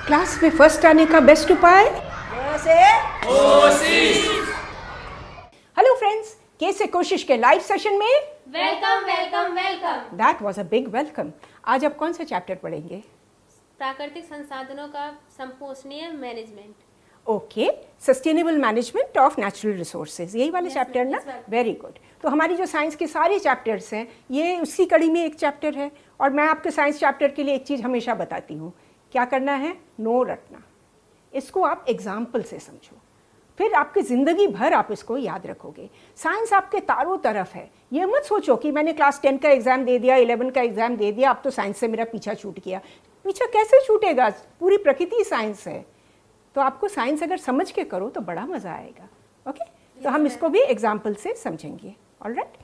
Class में first आने का बेस्ट उपाय हेलो फ्रेंड्स, कैसे कोशिश के लाइव सेशन में welcome welcome welcome. That was a big welcome. आज आप कौन सा चैप्टर पढ़ेंगे? प्राकृतिक संसाधनों का संपोषणीय management. Okay, sustainable management of natural resources, यही वाले Yes, चैप्टर ma'am, ना? yes, ma'am. Very good. तो हमारी जो साइंस के सारे चैप्टर्स हैं ये उसी कड़ी में एक चैप्टर है। और मैं आपके साइंस चैप्टर के लिए एक चीज़ हमेशा बताती हूँ, क्या करना है? नो रटना। इसको आप एग्जाम्पल से समझो, फिर आपकी ज़िंदगी भर आप इसको याद रखोगे। साइंस आपके चारों तरफ है। ये मत सोचो कि मैंने क्लास 10 का एग्ज़ाम दे दिया, 11 का एग्ज़ाम दे दिया, अब तो साइंस से मेरा पीछा छूट गया। पीछा कैसे छूटेगा? पूरी प्रकृति साइंस है। तो आपको साइंस अगर समझ के करो तो बड़ा मज़ा आएगा। ओके, तो हम इसको भी एग्जाम्पल से समझेंगे। ऑलराइट,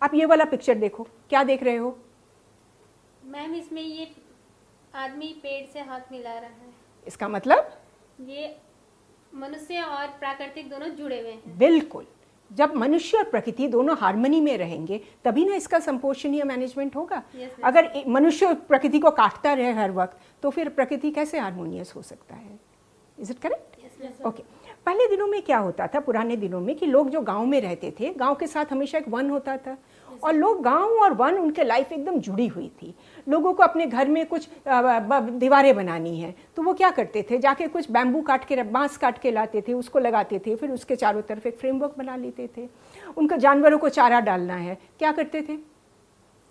आप ये वाला पिक्चर देखो, क्या देख रहे हो? मैम, इसमें ये आदमी पेड़ से हाथ मिला रहा है। इसका मतलब ये मनुष्य और प्राकृतिक दोनों जुड़े हुए हैं। बिल्कुल, जब मनुष्य और प्रकृति दोनों हार्मनी में रहेंगे तभी ना इसका संपोषणीय मैनेजमेंट होगा। Yes, ma'am. अगर मनुष्य प्रकृति को काटता रहे हर वक्त तो फिर प्रकृति कैसे हार्मोनियस हो सकता है? Is it correct? ओके, पहले दिनों में क्या होता था, पुराने दिनों में, कि लोग जो गांव में रहते थे, गांव के साथ हमेशा एक वन होता था। और लोग, गांव और वन, उनके लाइफ एकदम जुड़ी हुई थी। लोगों को अपने घर में कुछ दीवारें बनानी है तो वो क्या करते थे, जाके कुछ बैम्बू काट के, बांस काट के लाते थे, उसको लगाते थे, फिर उसके चारों तरफ एक फ्रेमवर्क बना लेते थे। उनको जानवरों को चारा डालना है, क्या करते थे?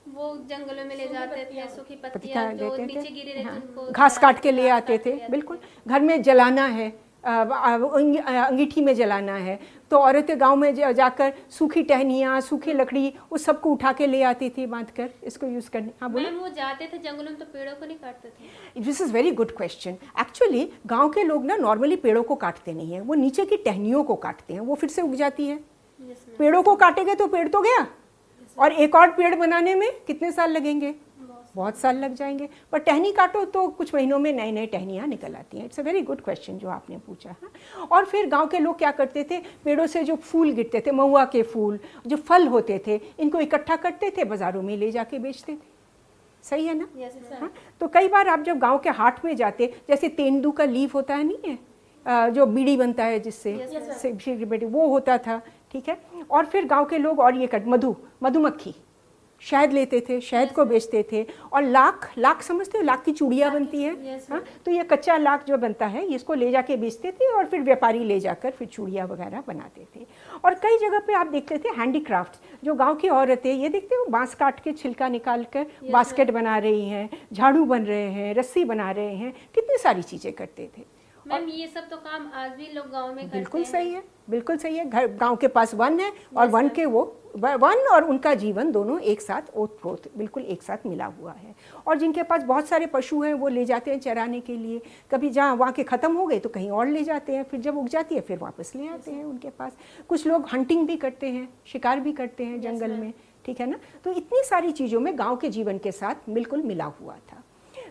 वो जंगलों में ले जाते थे, सूखी पत्तियां जो नीचे गिरी रहती हाँ, उनको घास काट के ले घास आते काट थे। के आते बिल्कुल, घर में जलाना है, अंगीठी में जलाना है, तो औरतें गांव में जाकर सूखी टहनियाँ, सूखी लकड़ी, उस सबको उठा के ले आती थी बांध कर इसको यूज़ करने। हाँ बोलो। मैम, वो जाते थे जंगलों में तो पेड़ों को नहीं काटते थे। This is very good question. Actually गांव के लोग ना नॉर्मली पेड़ों को काटते नहीं हैं, वो नीचे की टहनियों को काटते हैं, वो फिर से उग जाती है। Yes, ma'am. पेड़ों को काटेंगे तो पेड़ तो गया, और एक और पेड़ बनाने में कितने साल लगेंगे? बहुत साल लग जाएंगे। पर टहनी काटो तो कुछ महीनों में नई नई टहनियाँ निकल आती हैं। It's a very good question जो आपने पूछा है। और फिर गांव के लोग क्या करते थे, पेड़ों से जो फूल गिरते थे, महुआ के फूल, जो फल होते थे, इनको इकट्ठा करते थे, बाज़ारों में ले जाके बेचते थे। सही है ना? Yes, ma'am. हाँ? तो कई बार आप जब गांव के हाट में जाते, जैसे तेंदू का लीफ होता है, नहीं है, जो बीड़ी बनता है जिससे, वो होता था। ठीक है। और फिर गांव के लोग और ये मधुमक्खी शहद लेते थे, शहद को बेचते थे। और लाख समझते हो, लाख की चूड़ियाँ बनती हैं। हाँ, तो ये कच्चा लाख जो बनता है, इसको ले जाके बेचते थे और फिर व्यापारी ले जाकर फिर चूड़ियाँ वगैरह बनाते थे। और कई जगह पे आप देखते थे हैंडीक्राफ्ट, जो गांव की औरतें, ये देखते हो, बांस काट के छिलका निकाल कर बास्केट बना रही हैं, झाड़ू बन रहे हैं, रस्सी बना रहे हैं, कितनी सारी चीज़ें करते थे। मैम, ये सब तो काम आज भी लोग गांव में करते हैं। बिल्कुल सही है, बिल्कुल सही है। घर, गांव के पास वन है, और वन और उनका जीवन दोनों एक साथ ओतप्रोत बिल्कुल एक साथ मिला हुआ है। और जिनके पास बहुत सारे पशु हैं वो ले जाते हैं चराने के लिए। कभी जहाँ वहाँ के ख़त्म हो गए तो कहीं और ले जाते हैं, फिर जब उग जाती है फिर वापस ले आते हैं उनके पास। कुछ लोग हंटिंग भी करते हैं, शिकार भी करते हैं जंगल में। ठीक है ना? तो इतनी सारी चीज़ों में गाँव के जीवन के साथ बिल्कुल मिला हुआ था।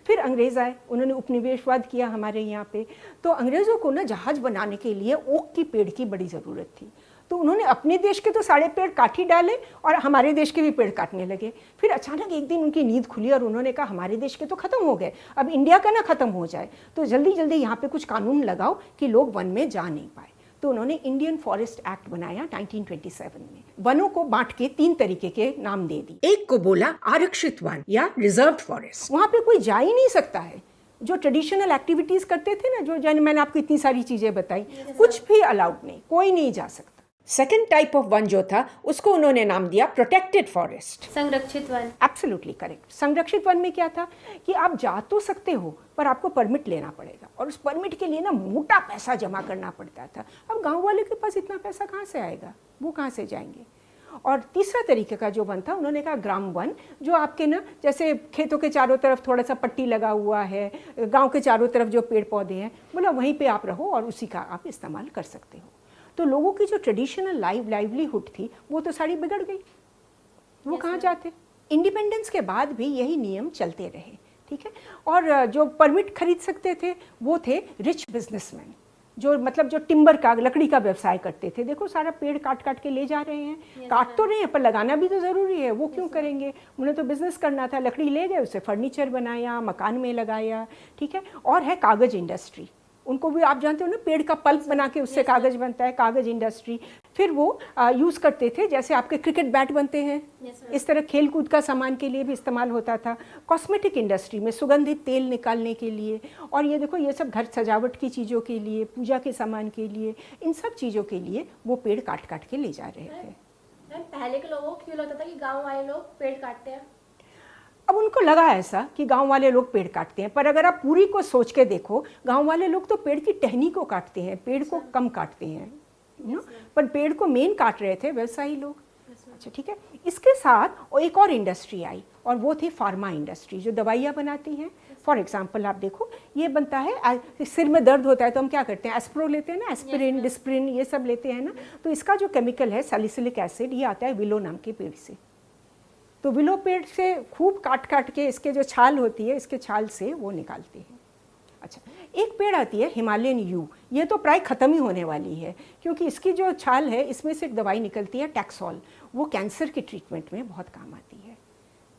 फिर अंग्रेज़ आए, उन्होंने उपनिवेशवाद किया हमारे यहाँ पे। तो अंग्रेज़ों को ना जहाज़ बनाने के लिए ओक की पेड़ की बड़ी ज़रूरत थी। तो उन्होंने अपने देश के तो सारे पेड़ काट ही डाले और हमारे देश के भी पेड़ काटने लगे। फिर अचानक एक दिन उनकी नींद खुली और उन्होंने कहा, हमारे देश के तो ख़त्म हो गए, अब इंडिया का ना ख़त्म हो जाए, तो जल्दी जल्दी यहाँ पे कुछ कानून लगाओ कि लोग वन में जा नहीं पाए। तो उन्होंने इंडियन फॉरेस्ट एक्ट बनाया 1927 में। वनों को बांट के 3 तरीके के नाम दे दी। एक को बोला आरक्षित वन या रिजर्व्ड फॉरेस्ट, वहाँ पे कोई जा ही नहीं सकता है। जो ट्रेडिशनल एक्टिविटीज़ करते थे ना, जो मैंने आपको इतनी सारी चीज़ें बताई, कुछ भी अलाउड नहीं, कोई नहीं जा सकता। सेकेंड टाइप ऑफ वन जो था उसको उन्होंने नाम दिया प्रोटेक्टेड फॉरेस्ट, संरक्षित वन। Absolutely correct. संरक्षित वन में क्या था कि आप जा तो सकते हो पर आपको परमिट लेना पड़ेगा, और उस परमिट के लिए ना मोटा पैसा जमा करना पड़ता था। अब गांव वाले के पास इतना पैसा कहाँ से आएगा, वो कहाँ से जाएंगे? और तीसरा तरीके का जो वन था, उन्होंने कहा ग्राम वन, जो आपके ना जैसे खेतों के चारों तरफ थोड़ा सा पट्टी लगा हुआ है, गांव के चारों तरफ जो पेड़ पौधे हैं, बोला वहीं पे आप रहो और उसी का आप इस्तेमाल कर सकते हो। तो लोगों की जो ट्रेडिशनल लाइवलीहुड थी वो तो सारी बिगड़ गई, वो कहाँ जाते? इंडिपेंडेंस के बाद भी यही नियम चलते रहे। ठीक है। और जो परमिट खरीद सकते थे वो थे रिच बिजनेसमैन, जो मतलब जो टिम्बर का, लकड़ी का व्यवसाय करते थे, देखो सारा पेड़ काट काट के ले जा रहे हैं। काट तो रहे हैं पर लगाना भी तो ज़रूरी है, वो क्यों करेंगे? उन्हें तो बिजनेस करना था, लकड़ी ले गए, उससे फर्नीचर बनाया, मकान में लगाया, ठीक है। और है कागज़ इंडस्ट्री, उनको भी आप जानते हो ना, पेड़ का पल्प बना के उससे कागज़ बनता है, कागज़ इंडस्ट्री। फिर वो यूज़ करते थे, जैसे आपके क्रिकेट बैट बनते हैं, इस तरह खेल कूद का सामान के लिए भी इस्तेमाल होता था। कॉस्मेटिक इंडस्ट्री में सुगंधित तेल निकालने के लिए, और ये देखो ये सब घर सजावट की चीज़ों के लिए, पूजा के सामान के लिए, इन सब चीज़ों के लिए वो पेड़ काट काट के ले जा रहे थे। पहले के लोगों को क्यों लगता था कि गाँव वाले लोग पेड़ काटते हैं? अब उनको लगा ऐसा कि गांव वाले लोग पेड़ काटते हैं, पर अगर आप पूरी को सोच के देखो, गांव वाले लोग तो पेड़ की टहनी को काटते हैं, पेड़ को कम काटते हैं ना, पर पेड़ को मेन काट रहे थे व्यवसायी लोग। अच्छा ठीक है। इसके साथ एक और इंडस्ट्री आई, और वो थी फार्मा इंडस्ट्री, जो दवाइयाँ बनाती हैं। फॉर एग्जाम्पल आप देखो, ये बनता है, सिर में दर्द होता है तो हम क्या करते हैं, एस्प्रो लेते हैं ना, एस्पिरिन, डिस्प्रिन, ये सब लेते हैं ना। तो इसका जो केमिकल है सैलिसिलिक एसिड, ये आता है विलो नाम के पेड़ से। तो विलो पेड़ से खूब काट काट के इसके जो छाल होती है, इसके छाल से वो निकालते हैं। अच्छा, एक पेड़ आती है हिमालयन यू, ये तो प्राय ख़त्म ही होने वाली है, क्योंकि इसकी जो छाल है इसमें से एक दवाई निकलती है टैक्सोल, वो कैंसर के ट्रीटमेंट में बहुत काम आती है।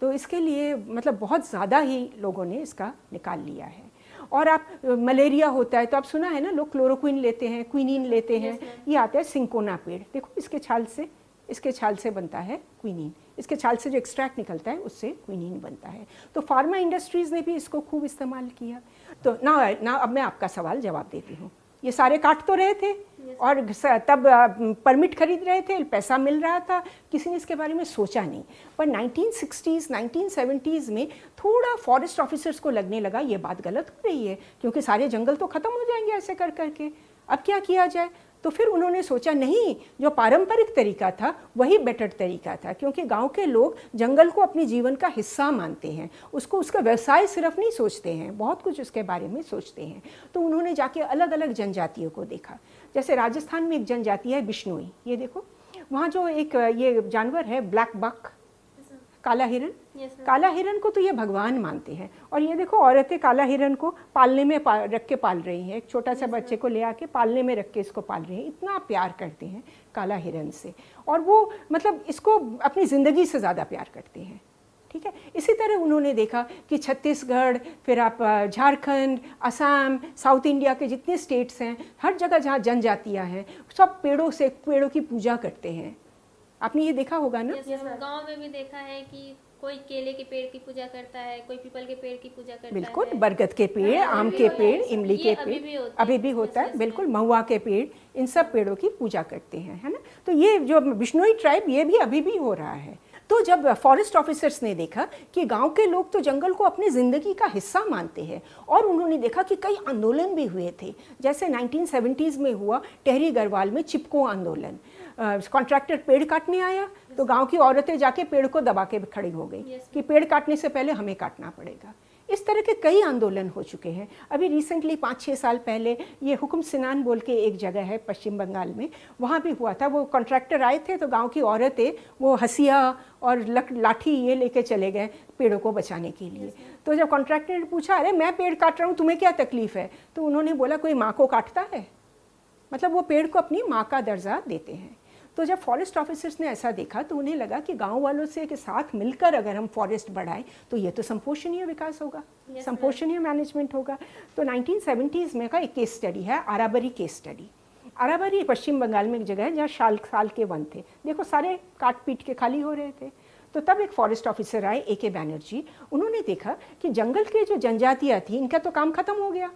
तो इसके लिए मतलब बहुत ज़्यादा ही लोगों ने इसका निकाल लिया है। और आप मलेरिया होता है तो आप सुना है ना, लोग क्लोरोक्विन लेते हैं, क्विनीन लेते हैं। ये आता है सिंकोना पेड़, देखो इसके छाल से बनता है क्विनीन, इसके छाल से जो एक्सट्रैक्ट निकलता है उससे क्विनीन बनता है। तो फार्मा इंडस्ट्रीज़ ने भी इसको खूब इस्तेमाल किया। तो ना अब मैं आपका सवाल जवाब देती हूँ। ये सारे काट तो रहे थे, और तब परमिट खरीद रहे थे, पैसा मिल रहा था, किसी ने इसके बारे में सोचा नहीं। पर 1960s 1970s में थोड़ा फॉरेस्ट ऑफिसर्स को लगने लगा ये बात गलत हो रही है, क्योंकि सारे जंगल तो ख़त्म हो जाएंगे ऐसे कर करके, अब क्या किया जाए। तो फिर उन्होंने सोचा नहीं, जो पारंपरिक तरीका था वही बेटर तरीका था, क्योंकि गांव के लोग जंगल को अपने जीवन का हिस्सा मानते हैं, उसको उसका व्यवसाय सिर्फ नहीं सोचते हैं, बहुत कुछ उसके बारे में सोचते हैं। तो उन्होंने जाके अलग अलग जनजातियों को देखा। जैसे राजस्थान में एक जनजाति है बिश्नोई, ये देखो वहाँ जो एक ये जानवर है ब्लैक बक, काला हिरन, काला हिरन को तो ये भगवान मानते हैं। और ये देखो औरतें काला हिरन को पालने में रख के पाल रही हैं, एक छोटा सा बच्चे को ले आके पालने में रख के इसको पाल रही हैं, इतना प्यार करते हैं काला हिरन से। और वो मतलब इसको अपनी ज़िंदगी से ज़्यादा प्यार करते हैं, ठीक है। इसी तरह उन्होंने देखा कि छत्तीसगढ़, फिर आप झारखंड, असम, साउथ इंडिया के जितने स्टेट्स हैं, हर जगह जहाँ जनजातियाँ हैं, सब पेड़ों की पूजा करते हैं। आपने ये देखा होगा ना? गांव में भी देखा है कि कोई केले के पेड़ की पूजा करता है, कोई पीपल के पेड़ की पूजा करता है। बिल्कुल, बरगद के पेड़, आम के पेड़, इमली के पेड़, अभी भी होता है, बिल्कुल, महुआ के पेड़, इन सब पेड़ों की पूजा करते हैं, है ना। तो ये जो बिश्नोई ट्राइब, ये भी अभी भी हो रहा है। तो जब फॉरेस्ट ऑफिसर्स ने देखा कि गांव के लोग तो जंगल को अपनी ज़िंदगी का हिस्सा मानते हैं, और उन्होंने देखा कि कई आंदोलन भी हुए थे, जैसे 1970s में हुआ टेहरी गढ़वाल में चिपको आंदोलन। कॉन्ट्रैक्टर पेड़ काटने आया तो गांव की औरतें जाके पेड़ को दबा के खड़ी हो गई कि पेड़ काटने से पहले हमें काटना पड़ेगा। इस तरह के कई आंदोलन हो चुके हैं। अभी रिसेंटली 5-6 साल पहले ये हुक्म सिनान बोल के एक जगह है पश्चिम बंगाल में, वहाँ भी हुआ था। वो कॉन्ट्रैक्टर आए थे तो गांव की औरतें वो हसिया और लाठी ये लेके चले गए पेड़ों को बचाने के लिए। तो जब कॉन्ट्रैक्टर ने पूछा, अरे मैं पेड़ काट रहा हूँ, तुम्हें क्या तकलीफ़ है? तो उन्होंने बोला, कोई माँ को काटता है? मतलब वो पेड़ को अपनी माँ का दर्जा देते हैं। तो जब फॉरेस्ट ऑफिसर्स ने ऐसा देखा तो उन्हें लगा कि गांव वालों से के साथ मिलकर अगर हम फॉरेस्ट बढ़ाएं तो ये तो संपोषणीय विकास होगा, संपोषणीय मैनेजमेंट होगा। तो 1970s में का एक केस स्टडी है, आराबरी केस स्टडी। आराबरी पश्चिम बंगाल में एक जगह है जहाँ साल के वन थे, देखो सारे काट पीट के खाली हो रहे थे। तो तब एक फॉरेस्ट ऑफिसर आए, AK बैनर्जी, उन्होंने देखा कि जंगल के जो जनजातियाँ थी इनका तो काम खत्म हो गया,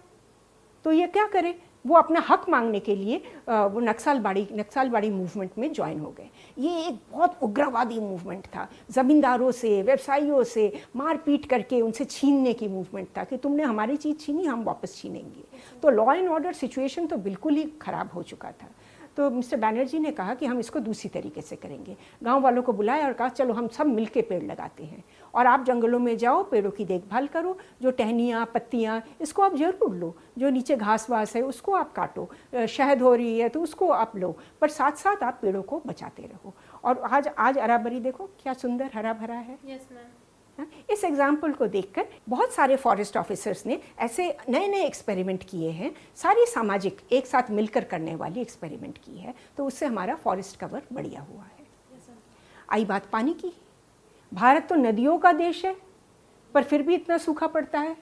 तो ये क्या करें? वो अपना हक मांगने के लिए वो नक्सलबाड़ी मूवमेंट में ज्वाइन हो गए। ये एक बहुत उग्रवादी मूवमेंट था, ज़मींदारों से, व्यवसायियों से मारपीट करके उनसे छीनने की मूवमेंट था कि तुमने हमारी चीज़ छीनी, हम वापस छीनेंगे। तो लॉ एंड ऑर्डर सिचुएशन तो बिल्कुल ही ख़राब हो चुका था। तो मिस्टर बैनर्जी ने कहा कि हम इसको दूसरी तरीके से करेंगे। गांव वालों को बुलाया और कहा, चलो हम सब मिलके पेड़ लगाते हैं, और आप जंगलों में जाओ, पेड़ों की देखभाल करो, जो टहनियाँ पत्तियाँ इसको आप जरूर लो, जो नीचे घास वास है उसको आप काटो, शहद हो रही है तो उसको आप लो, पर साथ साथ आप पेड़ों को बचाते रहो। और आज अराबरी देखो क्या सुंदर हरा भरा है। Yes ma'am. इस एग्जाम्पल को देखकर बहुत सारे फॉरेस्ट ऑफिसर्स ने ऐसे नए नए एक्सपेरिमेंट किए हैं, सारी सामाजिक एक साथ मिलकर करने वाली एक्सपेरिमेंट की है, तो उससे हमारा फॉरेस्ट कवर बढ़िया हुआ है। आई बात पानी की, भारत तो नदियों का देश है, पर फिर भी इतना सूखा पड़ता है।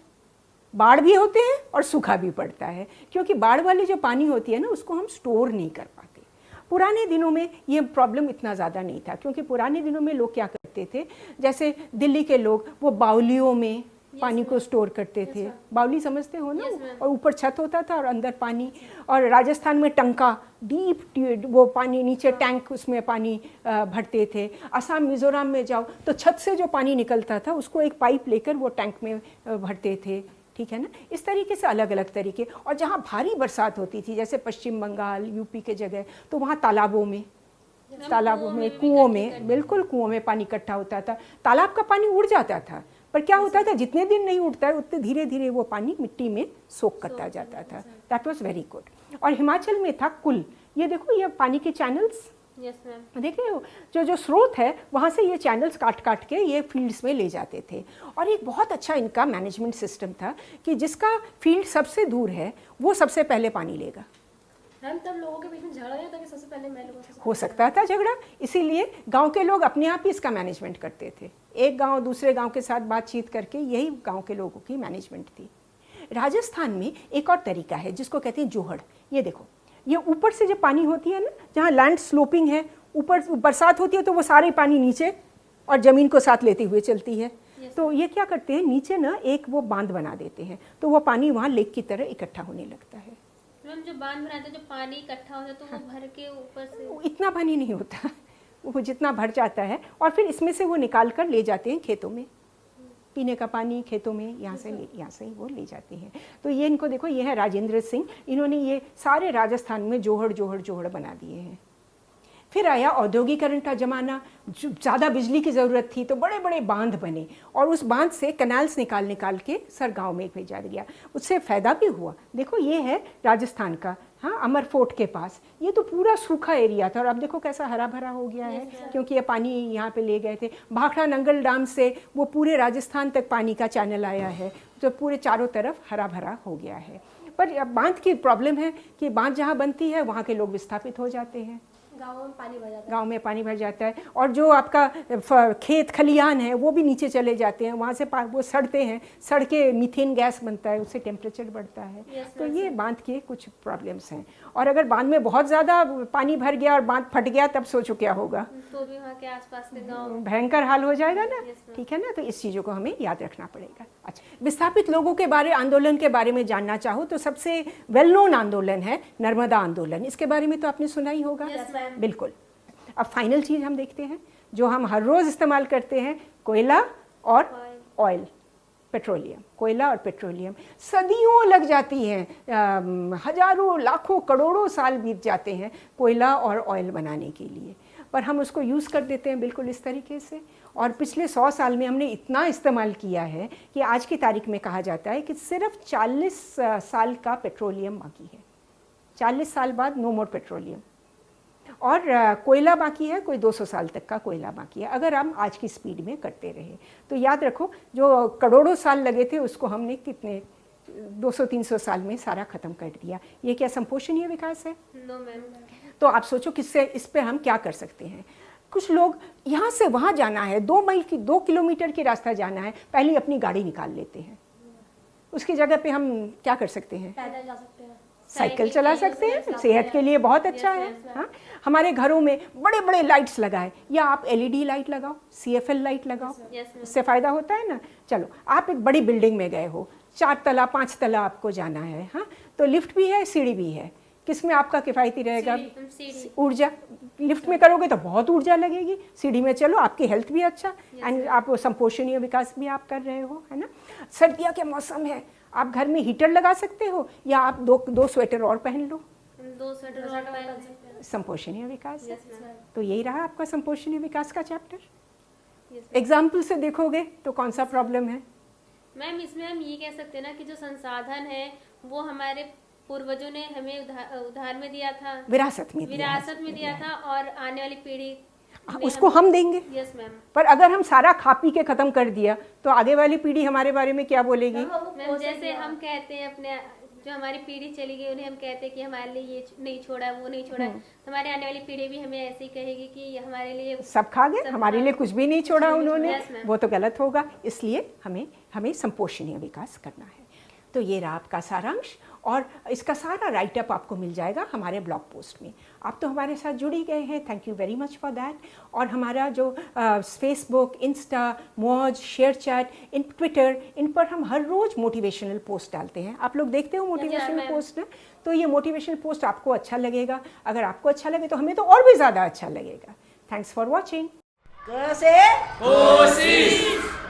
बाढ़ भी होते हैं और सूखा भी पड़ता है, क्योंकि बाढ़ वाली जो पानी होती है ना, उसको हम स्टोर नहीं कर पाते। पुराने दिनों में ये प्रॉब्लम इतना ज़्यादा नहीं था, क्योंकि पुराने दिनों में लोग क्या करते थे, जैसे दिल्ली के लोग वो बाउलियों में पानी को स्टोर करते थे। बाउली समझते हो ना, और ऊपर छत होता था और अंदर पानी। और राजस्थान में टंका, डीप वो पानी नीचे टैंक, उसमें पानी भरते थे। असम मिज़ोरम में जाओ तो छत से जो पानी निकलता था उसको एक पाइप लेकर वो टैंक में भरते थे, ठीक है ना। इस तरीके से अलग अलग तरीके। और जहाँ भारी बरसात होती थी, जैसे पश्चिम बंगाल, यूपी के जगह, तो वहाँ तालाबों में, कुओं में, बिल्कुल कुओं में पानी इकट्ठा होता था। तालाब का पानी उड़ जाता था, पर क्या होता था, जितने दिन नहीं उठता है उतने धीरे धीरे वो पानी मिट्टी में सोख करता जाता था। That was very good. और हिमाचल में था कुल, ये देखो ये पानी के चैनल्स, देख रहे हो, जो स्रोत है वहाँ से ये चैनल्स काट काट के ये फील्ड्स में ले जाते थे। और एक बहुत अच्छा इनका मैनेजमेंट सिस्टम था कि जिसका फील्ड सबसे दूर है वो सबसे पहले पानी लेगा। मैम तब लोगों के बीच में झगड़ा नहीं होता कि सबसे पहले मैं लूंगा, हो सकता था झगड़ा, इसीलिए गांव के लोग अपने आप ही इसका मैनेजमेंट करते थे। एक गांव दूसरे गांव के साथ बातचीत करके, यही गांव के लोगों की मैनेजमेंट थी। राजस्थान में एक और तरीका है जिसको कहते हैं जोहड़। ये देखो, ये ऊपर से जब पानी होती है ना, जहाँ लैंड स्लोपिंग है, ऊपर बरसात होती है तो वो सारे पानी नीचे और ज़मीन को साथ लेते हुए चलती है। तो ये क्या करते हैं, नीचे ना एक वो बांध बना देते हैं, तो वो पानी वहाँ लेक की तरह इकट्ठा होने लगता है। मैम जो बांध बनाते हैं, जो पानी इकट्ठा होता है तो वो भर के ऊपर से इतना पानी नहीं होता, वो जितना भर जाता है, और फिर इसमें से वो निकाल कर ले जाते हैं खेतों में। पीने का पानी खेतों में यहाँ से वो ले जाते हैं। तो ये इनको देखो, ये है राजेंद्र सिंह, इन्होंने ये सारे राजस्थान में जोहड़ बना दिए हैं। फिर आया औद्योगिकरण का ज़माना, ज़्यादा बिजली की ज़रूरत थी तो बड़े बड़े बांध बने, और उस बांध से कैनाल्स निकाल के सर गाँव में भेजा गया। उससे फ़ायदा भी हुआ। देखो ये है राजस्थान का, हाँ, अमर फोर्ट के पास, ये तो पूरा सूखा एरिया था और अब देखो कैसा हरा भरा हो गया है, क्योंकि ये पानी यहाँ पे ले गए थे। भाखड़ा नंगल डैम से वो पूरे राजस्थान तक पानी का चैनल आया है, तो पूरे चारों तरफ हरा भरा हो गया है। पर अब बांध की प्रॉब्लम है कि बांध जहाँ बनती है वहाँ के लोग विस्थापित हो जाते हैं, गाँव में पानी भर जाता है। गाँव में पानी भर जाता है, और जो आपका खेत खलियान है वो भी नीचे चले जाते हैं, वहाँ से वो सड़ते हैं, सड़ के मीथेन गैस बनता है, उससे टेम्परेचर बढ़ता है। तो ये बांध के कुछ प्रॉब्लम्स हैं। और अगर बांध में बहुत ज़्यादा पानी भर गया और बांध फट गया, तब सोचो क्या होगा, तो भी वहाँ के आसपास के गाँव भयंकर हाल हो जाएगा ना, ठीक है ना। तो इस चीज़ों को हमें याद रखना पड़ेगा। अच्छा, विस्थापित लोगों के आंदोलन के बारे में जानना चाहो तो सबसे वेल नोन आंदोलन है नर्मदा आंदोलन। इसके बारे में तो आपने सुना ही होगा। बिल्कुल। अब फाइनल चीज़ हम देखते हैं जो हम हर रोज़ इस्तेमाल करते हैं, कोयला और ऑयल, पेट्रोलियम। कोयला और पेट्रोलियम सदियों लग जाती हैं, हजारों लाखों करोड़ों साल बीत जाते हैं कोयला और ऑयल बनाने के लिए, पर हम उसको यूज़ कर देते हैं बिल्कुल इस तरीके से। और पिछले 100 साल में हमने इतना इस्तेमाल किया है कि आज की तारीख में कहा जाता है कि सिर्फ 40 साल का पेट्रोलियम बाकी है। 40 साल बाद नो मोर पेट्रोलियम, और कोयला बाकी है, कोई 200 साल तक का कोयला बाकी है, अगर हम आज की स्पीड में करते रहे। तो याद रखो, जो करोड़ों साल लगे थे उसको हमने कितने 200-300 साल में सारा ख़त्म कर दिया। ये क्या संपोषणीय विकास है? No ma'am. तो आप सोचो किससे, इस पे हम क्या कर सकते हैं। कुछ लोग यहाँ से वहाँ जाना है, 2 किलोमीटर की रास्ता जाना है, पहले अपनी गाड़ी निकाल लेते हैं। उसकी जगह पे हम क्या कर सकते हैं? पैदल जा सकते हैं, साइकिल चला सकते हैं, सेहत के लिए बहुत अच्छा है। हाँ, हमारे घरों में बड़े बड़े लाइट्स लगाए, या आप LED लाइट लगाओ, CFL लाइट लगाओ, उससे फ़ायदा होता है ना। चलो, आप एक बड़ी बिल्डिंग में गए हो, 4 तला 5 तला आपको जाना है, हाँ, तो लिफ्ट भी है, सीढ़ी भी है, किस में आपका किफ़ायती रहेगा? ऊर्जा। लिफ्ट में करोगे तो बहुत ऊर्जा लगेगी, सीढ़ी में चलो आपकी हेल्थ भी अच्छा, एंड आप संपोषणीय विकास भी आप कर रहे हो, है ना। सर्दियाँ के मौसम है, आप घर में हीटर लगा सकते हो, या आप दो स्वेटर और पहन लो, 2 स्वेटर और पहन सकते हैं। संपोषणीय विकास। तो यही रहा आपका संपोषणीय विकास का चैप्टर। एग्जाम्पल से देखोगे तो कौन सा प्रॉब्लम है? मैम इसमें हम ये कह सकते हैं ना कि जो संसाधन है वो हमारे पूर्वजों ने हमें उधार में दिया था, विरासत में दिया था, और आने वाली पीढ़ी उसको हम देंगे। Yes ma'am. पर अगर हम सारा खा पी के ख़त्म कर दिया तो आगे वाली पीढ़ी हमारे बारे में क्या बोलेगी? मैम जैसे हम कहते हैं अपने जो हमारी पीढ़ी चली गई उन्हें हम कहते हैं कि हमारे लिए ये नहीं छोड़ा, वो नहीं छोड़ा, हमारे आने वाली पीढ़ी भी हमें ऐसे ही कहेगी कि हमारे लिए सब खा गए, हमारे लिए कुछ भी नहीं छोड़ा उन्होंने। Yes, ma'am. वो तो गलत होगा। इसलिए हमें संपोषणीय विकास करना है। तो ये रहा आपका सारांश, और इसका सारा राइट अप आपको मिल जाएगा हमारे ब्लॉग पोस्ट में। आप तो हमारे साथ जुड़ ही गए हैं, thank you very much for that. और हमारा जो फेसबुक, इंस्टा, मौज, शेयर चैट, इन ट्विटर, इन पर हम हर रोज़ मोटिवेशनल पोस्ट डालते हैं। आप लोग देखते हो मोटिवेशनल ma'am. पोस्ट ना? तो ये मोटिवेशनल पोस्ट आपको अच्छा लगेगा। अगर आपको अच्छा लगे तो हमें तो और भी ज़्यादा अच्छा लगेगा। Thanks for watching. क से कोशिश।